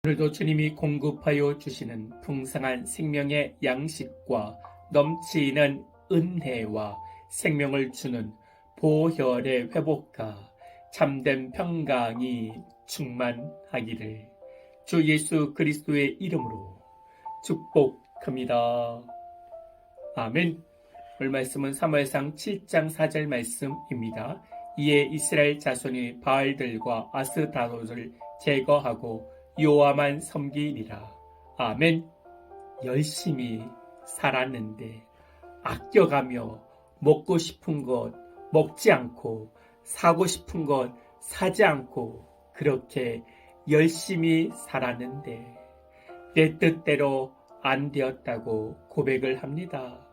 오늘도 주님이 공급하여 주시는 풍성한 생명의 양식과 넘치는 은혜와 생명을 주는 보혈의 회복과 참된 평강이 충만하기를 주 예수 그리스도의 이름으로 축복합니다. 아멘. 오늘 말씀은 사무엘상 7장 4절 말씀입니다. 이에 이스라엘 자손이 바알들과 아스타롯을 제거하고 여호와만 섬기리라. 아멘. 열심히 살았는데 아껴가며 먹고 싶은 것 먹지 않고 사고 싶은 것 사지 않고 그렇게 열심히 살았는데 내 뜻대로 안 되었다고 고백을 합니다.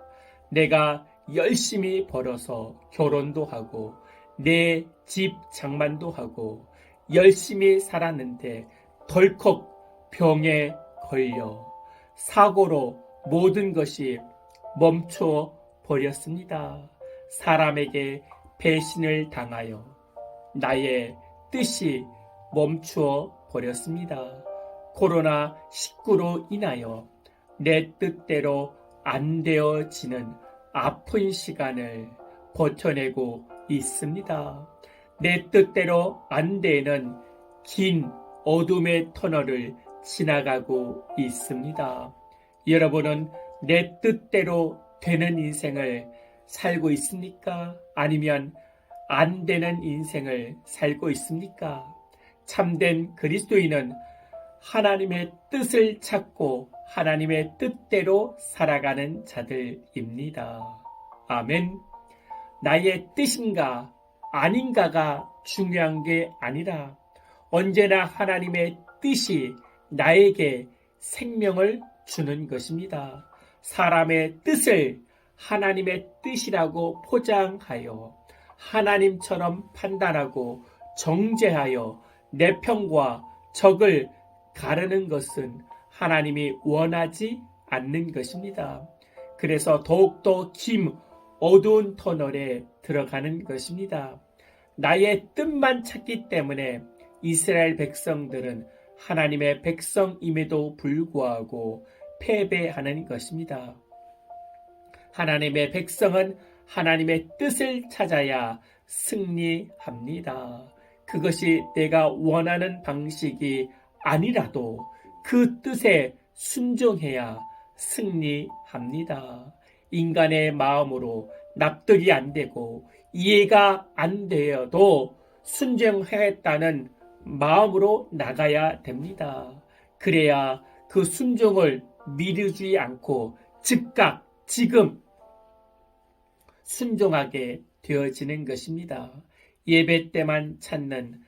내가 열심히 벌어서 결혼도 하고 내 집 장만도 하고 열심히 살았는데 덜컥 병에 걸려 사고로 모든 것이 멈춰 버렸습니다. 사람에게 배신을 당하여 나의 뜻이 멈추어 버렸습니다. 코로나19로 인하여 내 뜻대로 안 되어지는 아픈 시간을 버텨내고 있습니다. 내 뜻대로 안 되는 긴 어둠의 터널을 지나가고 있습니다. 여러분은 내 뜻대로 되는 인생을 살고 있습니까? 아니면 안 되는 인생을 살고 있습니까? 참된 그리스도인은 하나님의 뜻을 찾고 하나님의 뜻대로 살아가는 자들입니다. 아멘. 나의 뜻인가 아닌가가 중요한 게 아니라 언제나 하나님의 뜻이 나에게 생명을 주는 것입니다. 사람의 뜻을 하나님의 뜻이라고 포장하여 하나님처럼 판단하고 정죄하여 내 편과 적을 가르는 것은 하나님이 원하지 않는 것입니다. 그래서 더욱더 긴 어두운 터널에 들어가는 것입니다. 나의 뜻만 찾기 때문에 이스라엘 백성들은 하나님의 백성임에도 불구하고 패배하는 것입니다. 하나님의 백성은 하나님의 뜻을 찾아야 승리합니다. 그것이 내가 원하는 방식이 아니라도 그 뜻에 순종해야 승리합니다. 인간의 마음으로 납득이 안 되고 이해가 안 되어도 순종하겠다는 마음으로 나가야 됩니다. 그래야 그 순종을 미루지 않고 즉각 지금 순종하게 되어지는 것입니다. 예배 때만 찾는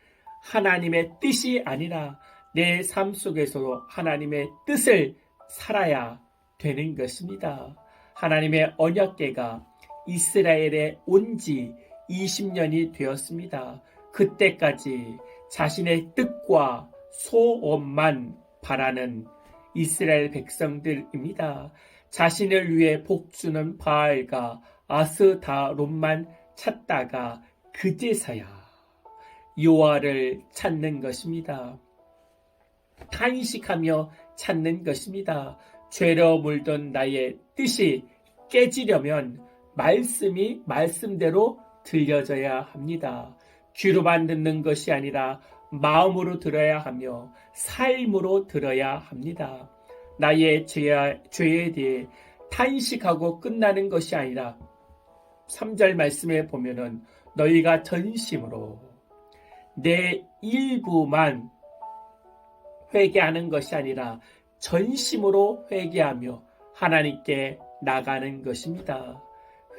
하나님의 뜻이 아니라 내 삶 속에서도 하나님의 뜻을 살아야 되는 것입니다. 하나님의 언약궤가 이스라엘에 온 지 20년이 되었습니다. 그때까지 자신의 뜻과 소원만 바라는 이스라엘 백성들입니다. 자신을 위해 복주는 바알과 아스타롯만 찾다가 그제서야 여호와를 찾는 것입니다. 탄식하며 찾는 것입니다. 죄로 물든 나의 뜻이 깨지려면 말씀이 말씀대로 들려져야 합니다. 귀로만 듣는 것이 아니라 마음으로 들어야 하며 삶으로 들어야 합니다. 나의 죄에 대해 탄식하고 끝나는 것이 아니라 3절 말씀에 보면은 너희가 전심으로 내 일부만 회개하는 것이 아니라 전심으로 회개하며 하나님께 나가는 것입니다.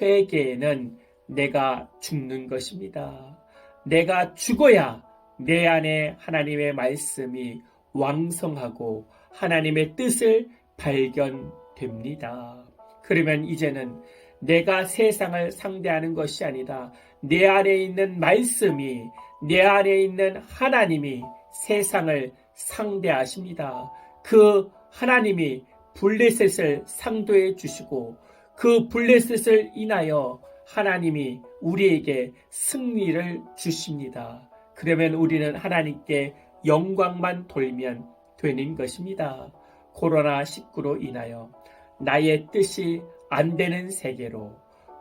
회개는 내가 죽는 것입니다. 내가 죽어야 내 안에 하나님의 말씀이 왕성하고 하나님의 뜻을 발견됩니다. 그러면 이제는 내가 세상을 상대하는 것이 아니라 내 안에 있는 말씀이 내 안에 있는 하나님이 세상을 상대하십니다. 그 하나님이 블레셋을 상도해 주시고 그 블레셋을 인하여 하나님이 우리에게 승리를 주십니다. 그러면 우리는 하나님께 영광만 돌면 되는 것입니다. 코로나19로 인하여 나의 뜻이 안 되는 세계로,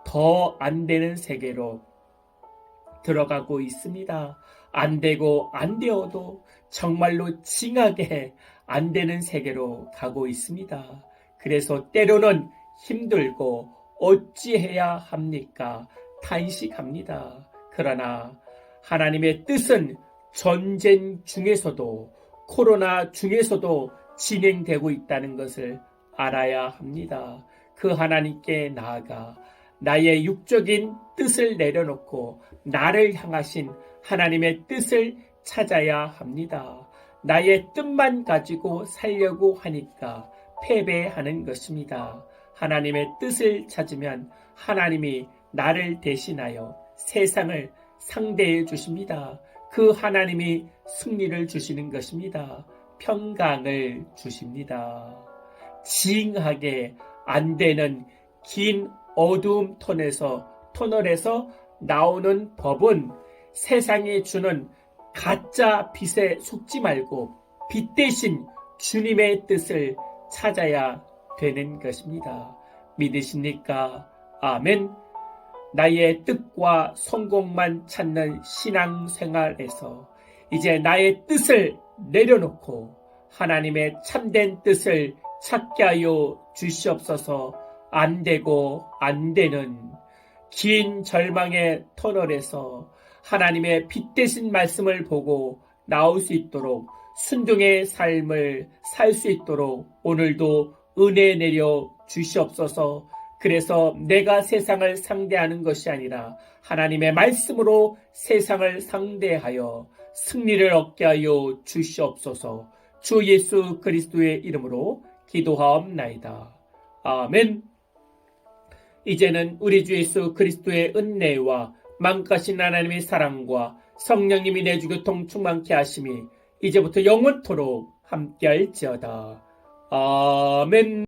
더 안 되는 세계로 들어가고 있습니다. 안 되고 안 되어도 정말로 징하게 안 되는 세계로 가고 있습니다. 그래서 때로는 힘들고 어찌해야 합니까? 탄식합니다. 그러나 하나님의 뜻은 전쟁 중에서도 코로나 중에서도 진행되고 있다는 것을 알아야 합니다. 그 하나님께 나아가 나의 육적인 뜻을 내려놓고 나를 향하신 하나님의 뜻을 찾아야 합니다. 나의 뜻만 가지고 살려고 하니까 패배하는 것입니다. 하나님의 뜻을 찾으면 하나님이 나를 대신하여 세상을 상대해 주십니다. 그 하나님이 승리를 주시는 것입니다. 평강을 주십니다. 징하게 안 되는 긴 어두움 터널에서 나오는 법은 세상이 주는 가짜 빛에 속지 말고 빛 대신 주님의 뜻을 찾아야 되는 것입니다. 믿으십니까? 아멘. 나의 뜻과 성공만 찾는 신앙생활에서 이제 나의 뜻을 내려놓고 하나님의 참된 뜻을 찾게 하여 주시옵소서. 안 되고 안 되는 긴 절망의 터널에서 하나님의 빛 대신 말씀을 보고 나올 수 있도록 순종의 삶을 살 수 있도록 오늘도 은혜 내려 주시옵소서. 그래서 내가 세상을 상대하는 것이 아니라 하나님의 말씀으로 세상을 상대하여 승리를 얻게 하여 주시옵소서. 주 예수 그리스도의 이름으로 기도하옵나이다. 아멘. 이제는 우리 주 예수 그리스도의 은혜와 만가신 하나님의 사랑과 성령님이 내주교통 충만케 하심이 이제부터 영원토록 함께할지어다. 아멘.